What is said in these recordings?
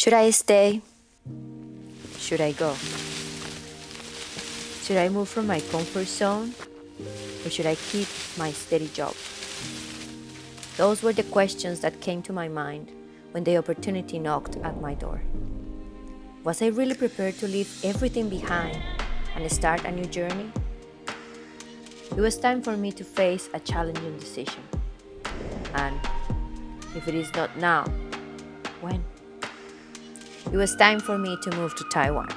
Should I stay? Should I go? Should I move from my comfort zone? Or should I keep my steady job? Those were the questions that came to my mind when the opportunity knocked at my door. Was I really prepared to leave everything behind and start a new journey? It was time for me to face a challenging decision. And if it is not now, when? It was time for me to move to Taiwan.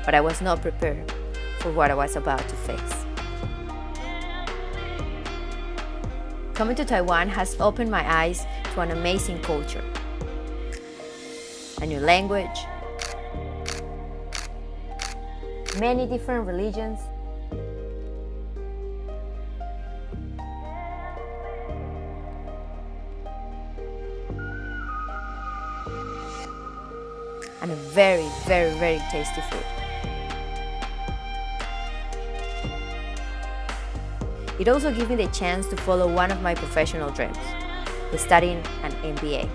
But I was not prepared for what I was about to face. Coming to Taiwan has opened my eyes to an amazing culture, a new language, many different religions, and a very, very, very tasty food. It also gave me the chance to follow one of my professional dreams, studying an MBA.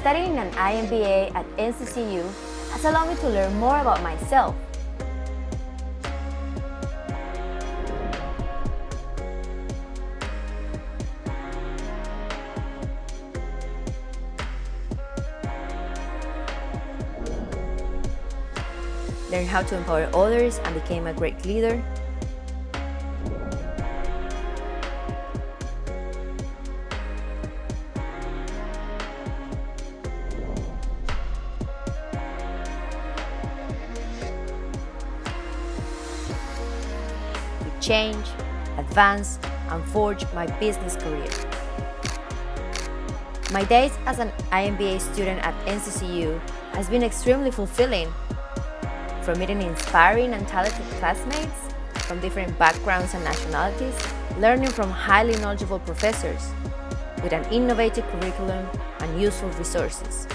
Studying an IMBA at NCCU has allowed me to learn more about myself. Learn how to empower others and became a great leader. Change, advance, and forge my business career. My days as an IMBA student at NCCU has been extremely fulfilling. From meeting inspiring and talented classmates from different backgrounds and nationalities, learning from highly knowledgeable professors with an innovative curriculum and useful resources.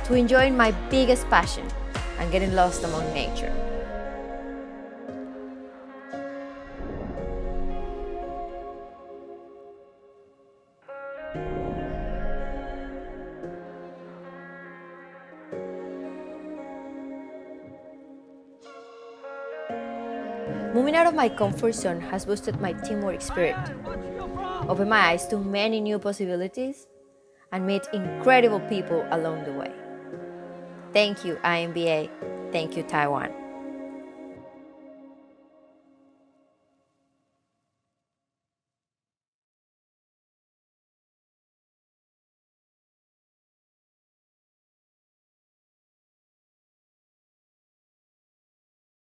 To enjoying my biggest passion and getting lost among nature. Moving out of my comfort zone has boosted my teamwork spirit, opened my eyes to many new possibilities, and met incredible people along the way. Thank you, IMBA. Thank you, Taiwan.